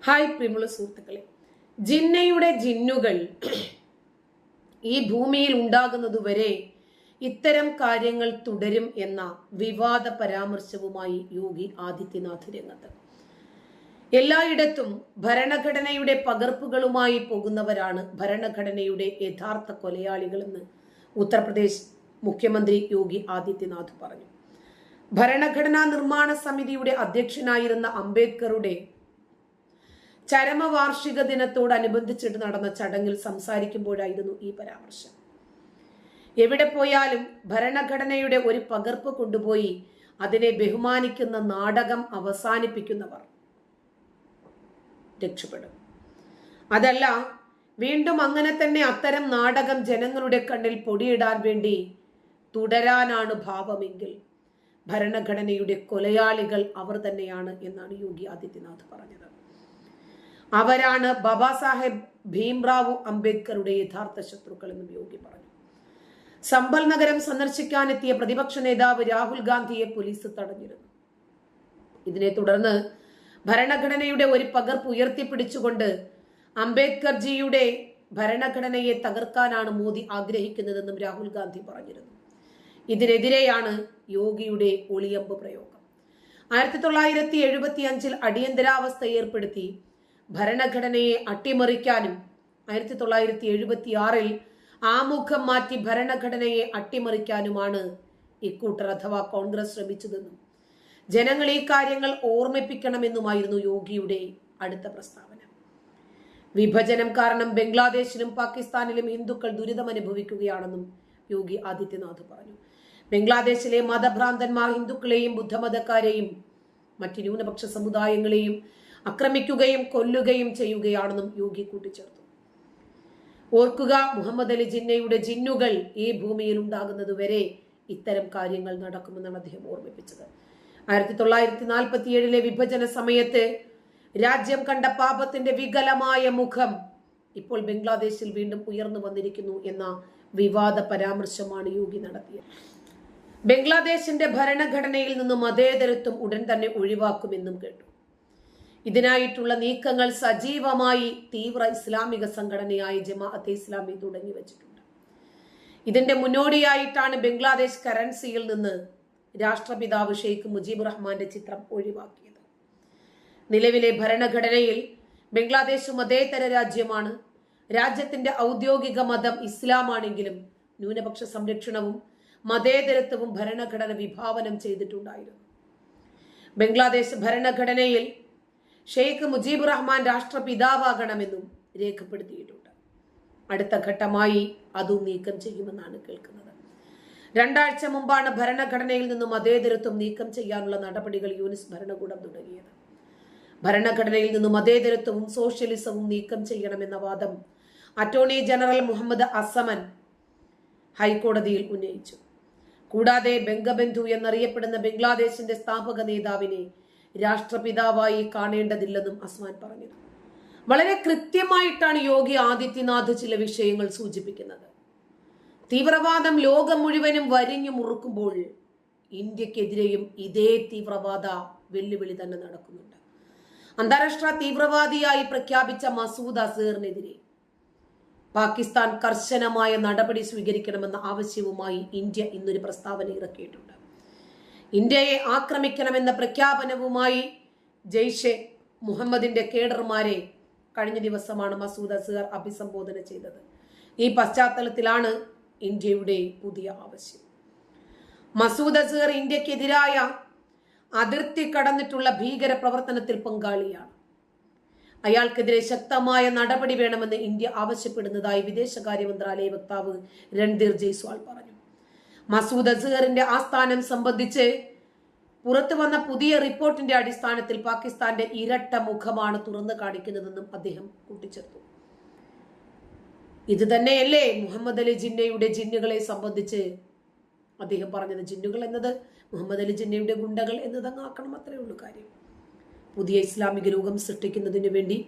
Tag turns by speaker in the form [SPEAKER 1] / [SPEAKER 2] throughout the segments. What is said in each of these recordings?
[SPEAKER 1] Hi പ്രിയമുള്ള സുഹൃത്തുക്കളെ, ജിന്നയുടെ ജിന്നുകൾ ഈ ഭൂമിയിൽ ഉണ്ടാകുന്നതുവരെ ഇത്തരം കാര്യങ്ങൾ തുടരും എന്ന വിവാദ പരാമർശവുമായി യോഗി ആദിത്യനാഥ് രംഗത്ത്. എല്ലായിടത്തും ഭരണഘടനയുടെ പകർപ്പുകളുമായി പോകുന്നവരാണ് ഭരണഘടനയുടെ യഥാർത്ഥ കൊലയാളികളെന്ന് ഉത്തർപ്രദേശ് മുഖ്യമന്ത്രി യോഗി ആദിത്യനാഥ് പറഞ്ഞു. ഭരണഘടനാ നിർമ്മാണ സമിതിയുടെ അധ്യക്ഷനായിരുന്ന അംബേദ്കറുടെ ചരമവാർഷിക ദിനത്തോടനുബന്ധിച്ചിട്ട് നടന്ന ചടങ്ങിൽ സംസാരിക്കുമ്പോഴായിരുന്നു ഈ പരാമർശം. എവിടെ പോയാലും ഭരണഘടനയുടെ ഒരു പകർപ്പ് കൊണ്ടുപോയി അതിനെ ബഹുമാനിക്കുന്ന നാടകം അവസാനിപ്പിക്കുന്നവർ രക്ഷപ്പെടും. അതല്ല, വീണ്ടും അങ്ങനെ തന്നെ അത്തരം നാടകം ജനങ്ങളുടെ കണ്ണിൽ പൊടിയിടാൻ വേണ്ടി തുടരാനാണ് ഭാവമെങ്കിൽ ഭരണഘടനയുടെ കൊലയാളികൾ അവർ തന്നെയാണ് എന്നാണ് യോഗി ആദിത്യനാഥ് പറഞ്ഞത്. അവരാണ് ബാബാ സാഹേബ് ഭീംറാവു അംബേദ്കറുടെ യഥാർത്ഥ ശത്രുക്കൾ എന്നും യോഗി പറഞ്ഞു. സംഭൽ നഗരം സന്ദർശിക്കാനെത്തിയ പ്രതിപക്ഷ നേതാവ് രാഹുൽ ഗാന്ധിയെ പോലീസ് തടഞ്ഞിരുന്നു. ഇതിനെ തുടർന്ന് ഭരണഘടനയുടെ ഒരു പകർപ്പ് ഉയർത്തിപ്പിടിച്ചുകൊണ്ട് അംബേദ്കർജിയുടെ ഭരണഘടനയെ തകർക്കാനാണ് മോദി ആഗ്രഹിക്കുന്നതെന്നും രാഹുൽ ഗാന്ധി പറഞ്ഞിരുന്നു. ഇതിനെതിരെയാണ് യോഗിയുടെ ഒളിയമ്പ് പ്രയോഗം. 1975 അടിയന്തരാവസ്ഥ ഏർപ്പെടുത്തി ഭരണഘടനയെ അട്ടിമറിക്കാനും 1976 ആമുഖം മാറ്റി ഭരണഘടനയെ അട്ടിമറിക്കാനുമാണ് ഇക്കൂട്ടർ അഥവാ കോൺഗ്രസ് ശ്രമിച്ചതെന്നും ജനങ്ങൾ ഈ കാര്യങ്ങൾ ഓർമ്മിപ്പിക്കണമെന്നുമായിരുന്നു യോഗിയുടെ അടുത്ത പ്രസ്താവന. വിഭജനം കാരണം ബംഗ്ലാദേശിലും പാകിസ്ഥാനിലും ഹിന്ദുക്കൾ ദുരിതമനുഭവിക്കുകയാണെന്നും യോഗി ആദിത്യനാഥ് പറഞ്ഞു. ബംഗ്ലാദേശിലെ മതഭ്രാന്തന്മാർ ഹിന്ദുക്കളെയും ബുദ്ധമതക്കാരെയും മറ്റ് ന്യൂനപക്ഷ സമുദായങ്ങളെയും ആക്രമിക്കുകയും കൊല്ലുകയും ചെയ്യുകയാണെന്നും യോഗി കൂട്ടിച്ചേർത്തു. ഓർക്കുക, മുഹമ്മദ് അലി ജിന്നയുടെ ജിന്നുകൾ ഈ ഭൂമിയിൽ ഉണ്ടാകുന്നത് വരെ ഇത്തരം കാര്യങ്ങൾ നടക്കുമെന്നാണ് അദ്ദേഹം ഓർമ്മിപ്പിച്ചത്. 1947 വിഭജന സമയത്ത് രാജ്യം കണ്ട പാപത്തിന്റെ വികലമായ മുഖം ഇപ്പോൾ ബംഗ്ലാദേശിൽ വീണ്ടും ഉയർന്നു വന്നിരിക്കുന്നു എന്ന വിവാദ പരാമർശമാണ് യോഗി നടത്തിയത്. ബംഗ്ലാദേശിന്റെ ഭരണഘടനയിൽ നിന്നും മതേതരത്വം ഉടൻ തന്നെ ഒഴിവാക്കുമെന്നും കേട്ടു. ഇതിനായിട്ടുള്ള നീക്കങ്ങൾ സജീവമായി തീവ്ര ഇസ്ലാമിക സംഘടനയായ ജമാഅത്തെ ഇസ്ലാമി തുടങ്ങി വെച്ചിട്ടുണ്ട്. ഇതിന്റെ മുന്നോടിയായിട്ടാണ് ബംഗ്ലാദേശ് കറൻസിയിൽ നിന്ന് രാഷ്ട്രപിതാവ് ഷെയ്ഖ് മുജീബുർ റഹ്മാന്റെ ചിത്രം ഒഴിവാക്കിയത്. നിലവിലെ ഭരണഘടനയിൽ ബംഗ്ലാദേശ് മതേതര രാജ്യമാണ്. രാജ്യത്തിന്റെ ഔദ്യോഗിക മതം ഇസ്ലാമാണെങ്കിലും ന്യൂനപക്ഷ സംരക്ഷണവും മതേതരത്വവും ഭരണഘടന വിഭാവനം ചെയ്തിട്ടുണ്ടായിരുന്നു. ബംഗ്ലാദേശ് ഭരണഘടനയിൽ ഷെയ്ഖ് മുജീബുർ റഹ്മാൻ രാഷ്ട്രപിതാവാകണമെന്നും രേഖപ്പെടുത്തിയിട്ടുണ്ട്. അടുത്ത ഘട്ടമായി അതും നീക്കം ചെയ്യുമെന്നാണ് കേൾക്കുന്നത്. 2 ആഴ്ച മുമ്പാണ് ഭരണഘടനയിൽ നിന്നും മതേതരത്വം നീക്കം ചെയ്യാനുള്ള നടപടികൾ യൂനിസ് ഭരണകൂടം തുടങ്ങിയത്. ഭരണഘടനയിൽ നിന്നും മതേതരത്വവും സോഷ്യലിസവും നീക്കം ചെയ്യണമെന്ന വാദം അറ്റോർണി ജനറൽ മുഹമ്മദ് അസമൻ ഹൈക്കോടതിയിൽ ഉന്നയിച്ചു. കൂടാതെ ബംഗബന്ധു എന്നറിയപ്പെടുന്ന ബംഗ്ലാദേശിന്റെ സ്ഥാപക നേതാവിനെ രാഷ്ട്രപിതാവായി കാണേണ്ടതില്ലെന്നും അസ്മാൻ പറഞ്ഞു. വളരെ കൃത്യമായിട്ടാണ് യോഗി ആദിത്യനാഥ് ചില വിഷയങ്ങൾ സൂചിപ്പിക്കുന്നത്. തീവ്രവാദം ലോകം മുഴുവനും വരിഞ്ഞു മുറുക്കുമ്പോൾ ഇന്ത്യക്കെതിരെയും ഇതേ തീവ്രവാദ വെല്ലുവിളി തന്നെ നടക്കുന്നുണ്ട്. അന്താരാഷ്ട്ര തീവ്രവാദിയായി പ്രഖ്യാപിച്ച മസൂദ് അസറിനെതിരെ പാകിസ്ഥാൻ കർശനമായ നടപടി സ്വീകരിക്കണമെന്ന ആവശ്യവുമായി ഇന്ത്യ ഇന്നൊരു പ്രസ്താവന ഇറക്കിയിട്ടുണ്ട്. ഇന്ത്യയെ ആക്രമിക്കണമെന്ന പ്രഖ്യാപനവുമായി ജെയ്ഷെ മുഹമ്മദിന്റെ കേഡർമാരെ കഴിഞ്ഞ ദിവസമാണ് മസൂദ് അസർ അഭിസംബോധന ചെയ്തത്. ഈ പശ്ചാത്തലത്തിലാണ് ഇന്ത്യയുടെ പുതിയ ആവശ്യം. മസൂദ് അസർ ഇന്ത്യക്കെതിരായ അതിർത്തി കടന്നിട്ടുള്ള ഭീകര പ്രവർത്തനത്തിൽ പങ്കാളിയാണ്. അയാൾക്കെതിരെ ശക്തമായ നടപടി വേണമെന്ന് ഇന്ത്യ ആവശ്യപ്പെടുന്നതായി വിദേശകാര്യ മന്ത്രാലയ വക്താവ് രൺധീർ ജയ്സ്വാൾ പറഞ്ഞു. മസൂദ് അസറിന്റെ ആസ്ഥാനം സംബന്ധിച്ച് പുറത്തു വന്ന പുതിയ റിപ്പോർട്ടിന്റെ അടിസ്ഥാനത്തിൽ പാകിസ്ഥാന്റെ ഇരട്ട മുഖമാണ് തുറന്നു കാണിക്കുന്നതെന്നും അദ്ദേഹം കൂട്ടിച്ചേർത്തു. ഇത് തന്നെയല്ലേ മുഹമ്മദ് അലി ജിന്നയുടെ ജിന്നുകളെ സംബന്ധിച്ച് അദ്ദേഹം പറഞ്ഞത്. ജിന്നുകൾ എന്നത് മുഹമ്മദ് അലി ജിന്നയുടെ ഗുണ്ടകൾ എന്നതങ്ങാക്കണം, അത്രയേ ഉള്ളൂ കാര്യം. പുതിയ ഇസ്ലാമിക രൂപം സൃഷ്ടിക്കുന്നതിനു വേണ്ടി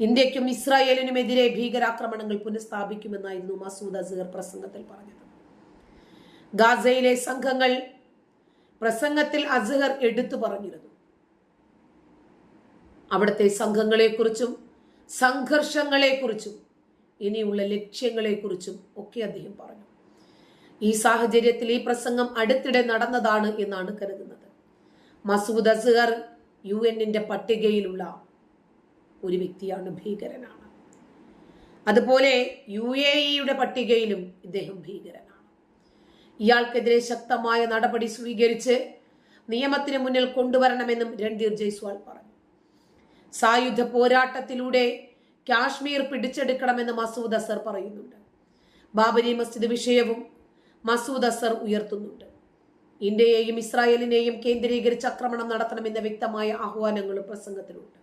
[SPEAKER 1] ഇന്ത്യക്കും ഇസ്രായേലിനുമെതിരെ ഭീകരാക്രമണങ്ങൾ പുനഃസ്ഥാപിക്കുമെന്നായിരുന്നു മസൂദ് അസർ പ്രസംഗത്തിൽ പറഞ്ഞത്. ഗാസയിലെ സംഘങ്ങൾ പ്രസംഗത്തിൽ അസ്ഹർ എടുത്തു പറഞ്ഞിരുന്നു. അവിടുത്തെ സംഘങ്ങളെക്കുറിച്ചും സംഘർഷങ്ങളെക്കുറിച്ചും ഇനിയുള്ള ലക്ഷ്യങ്ങളെക്കുറിച്ചും ഒക്കെ അദ്ദേഹം പറഞ്ഞു. ഈ സാഹചര്യത്തിൽ ഈ പ്രസംഗം അടുത്തിടെ നടന്നതാണ് എന്നാണ് കരുതുന്നത്. മസൂദ് അസ്ഹർ UN പട്ടികയിലുള്ള ഒരു വ്യക്തിയാണ്, ഭീകരനാണ്. അതുപോലെ UAE പട്ടികയിലും ഇദ്ദേഹം ഭീകരനാണ്. ഇയാൾക്കെതിരെ ശക്തമായ നടപടി സ്വീകരിച്ച് നിയമത്തിന് മുന്നിൽ കൊണ്ടുവരണമെന്നും രൺധീർ ജയ്സ്വാൾ പറഞ്ഞു. സായുധ പോരാട്ടത്തിലൂടെ കാശ്മീർ പിടിച്ചെടുക്കണമെന്ന് മസൂദ് അസ്ഹർ പറയുന്നുണ്ട്. ബാബരി മസ്ജിദ് വിഷയവും മസൂദ് അസ്ഹർ ഉയർത്തുന്നുണ്ട്. ഇന്ത്യയെയും ഇസ്രായേലിനെയും കേന്ദ്രീകരിച്ച് ആക്രമണം നടത്തണമെന്ന വ്യക്തമായ ആഹ്വാനങ്ങളും പ്രസംഗത്തിലുണ്ട്.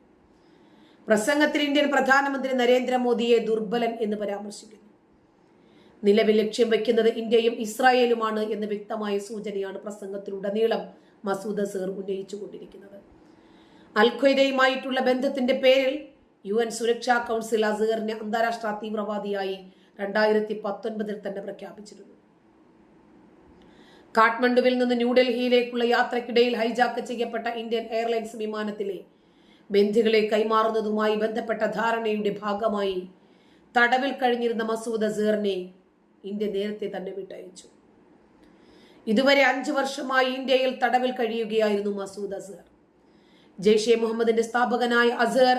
[SPEAKER 1] പ്രസംഗത്തിൽ ഇന്ത്യൻ പ്രധാനമന്ത്രി നരേന്ദ്രമോദിയെ ദുർബലൻ എന്ന് പരാമർശിക്കുന്നു. നിലവിൽ ലക്ഷ്യം വയ്ക്കുന്നത് ഇന്ത്യയും ഇസ്രായേലുമാണ് എന്ന വ്യക്തമായ സൂചനയാണ് പ്രസംഗത്തിലുടനീളം മസൂദ് അസ്ഹർ ഉന്നയിച്ചുകൊണ്ടിരിക്കുന്നത്. അൽ-ഖ്വയ്ദയുമായിട്ടുള്ള ബന്ധത്തിന്റെ പേരിൽ UN സുരക്ഷാ കൗൺസിൽ അസ്ഹറിനെ അന്താരാഷ്ട്ര തീവ്രവാദിയായി 2019 തന്നെ പ്രഖ്യാപിച്ചിരുന്നു. കാഠ്മണ്ഡുവിൽ നിന്ന് ന്യൂഡൽഹിയിലേക്കുള്ള യാത്രക്കിടയിൽ ഹൈജാക്ക് ചെയ്യപ്പെട്ട ഇന്ത്യൻ എയർലൈൻസ് വിമാനത്തിലെ ബന്ദികളെ കൈമാറുന്നതുമായി ബന്ധപ്പെട്ട ധാരണയുടെ ഭാഗമായി തടവിൽ കഴിഞ്ഞിരുന്ന മസൂദ് അസ്ഹറിനെ ഇന്ത്യ നേരത്തെ തന്നെ വിട്ടയച്ചു. ഇതുവരെ 5 വർഷമായി ഇന്ത്യയിൽ തടവിൽ കഴിയുകയായിരുന്നു മസൂദ് അസ്ഹർ. ജെയ്ഷെ മുഹമ്മദിന്റെ സ്ഥാപകനായ അസ്ഹർ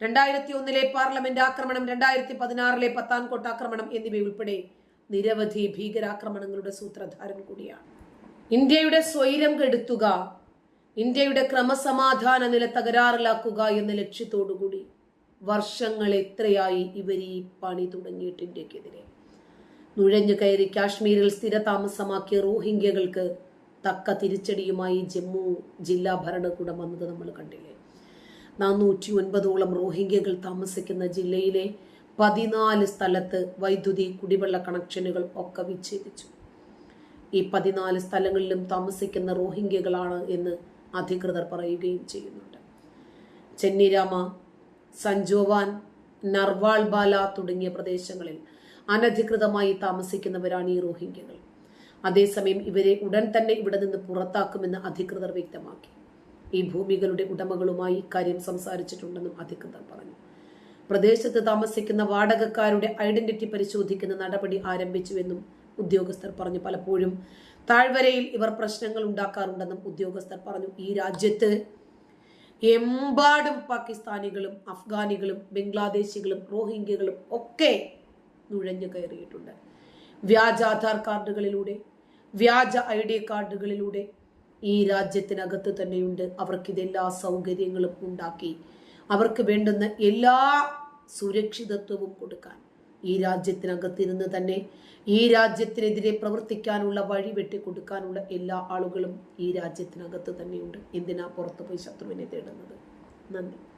[SPEAKER 1] 2001 പാർലമെന്റ് ആക്രമണം, 2016 പത്താൻകോട്ട് ആക്രമണം എന്നിവയുൾപ്പെടെ നിരവധി ഭീകരാക്രമണങ്ങളുടെ സൂത്രധാരൻ കൂടിയാണ്. ഇന്ത്യയുടെ സ്വൈരം കെടുത്തുക, ഇന്ത്യയുടെ ക്രമസമാധാന നില തകരാറിലാക്കുക എന്ന ലക്ഷ്യത്തോടുകൂടി വർഷങ്ങൾ എത്രയായി ഇവർ ഈ പണി തുടങ്ങിയിട്ട് ഇന്ത്യക്കെതിരെ നുഴഞ്ഞു കയറി കാശ്മീരിൽ സ്ഥിരതാമസമാക്കിയ റോഹിംഗ്യകൾക്ക് തക്ക തിരിച്ചടിയുമായി ജമ്മു ജില്ലാ ഭരണകൂടം വന്നത് നമ്മൾ കണ്ടില്ലേ. 409ഓളം റോഹിംഗ്യകൾ താമസിക്കുന്ന ജില്ലയിലെ 14 സ്ഥലത്ത് വൈദ്യുതി, കുടിവെള്ള കണക്ഷനുകൾ ഒക്കെ വിച്ഛേദിച്ചു. ഈ 14 സ്ഥലങ്ങളിലും താമസിക്കുന്ന റോഹിംഗ്യകളാണ് എന്ന് അധികൃതർ പറയുകയും ചെയ്യുന്നുണ്ട്. ചെന്നിരാമ, സഞ്ജോവാൻ, നർവാൾ ബാല തുടങ്ങിയ പ്രദേശങ്ങളിൽ അനധികൃതമായി താമസിക്കുന്നവരാണ് ഈ റോഹിംഗ്യകൾ. അതേസമയം ഇവരെ ഉടൻ തന്നെ ഇവിടെ നിന്ന് പുറത്താക്കുമെന്ന് അധികൃതർ വ്യക്തമാക്കി. ഈ ഭൂമികളുടെ ഉടമകളുമായി ഇക്കാര്യം സംസാരിച്ചിട്ടുണ്ടെന്നും അധികൃതർ പറഞ്ഞു. പ്രദേശത്ത് താമസിക്കുന്ന വാടകക്കാരുടെ ഐഡന്റിറ്റി പരിശോധിക്കുന്ന നടപടി ആരംഭിച്ചുവെന്നും ഉദ്യോഗസ്ഥർ പറഞ്ഞു. പലപ്പോഴും താഴ്വരയിൽ ഇവർ പ്രശ്നങ്ങൾ ഉണ്ടാക്കാറുണ്ടെന്നും ഉദ്യോഗസ്ഥർ പറഞ്ഞു. ഈ രാജ്യത്ത് എമ്പാടും പാകിസ്ഥാനികളും അഫ്ഗാനികളും ബംഗ്ലാദേശികളും റോഹിംഗ്യകളും ഒക്കെ നുഴഞ്ഞു കയറിയിട്ടുണ്ട്. വ്യാജ ആധാർ കാർഡുകളിലൂടെ, വ്യാജ ID കാർഡുകളിലൂടെ ഈ രാജ്യത്തിനകത്ത് തന്നെയുണ്ട്. അവർക്കിതെല്ലാ സൗകര്യങ്ങളും ഉണ്ടാക്കി അവർക്ക് വേണ്ടുന്ന എല്ലാ സുരക്ഷിതത്വവും കൊടുക്കാൻ ഈ രാജ്യത്തിനകത്തിരുന്ന് തന്നെ ഈ രാജ്യത്തിനെതിരെ പ്രവർത്തിക്കാനുള്ള വഴി വെട്ടിക്കൊടുക്കാനുള്ള എല്ലാ ആളുകളും ഈ രാജ്യത്തിനകത്ത് തന്നെയുണ്ട്. എന്തിനാ പുറത്തുപോയി ശത്രുവിനെ തേടുന്നത്? നന്ദി.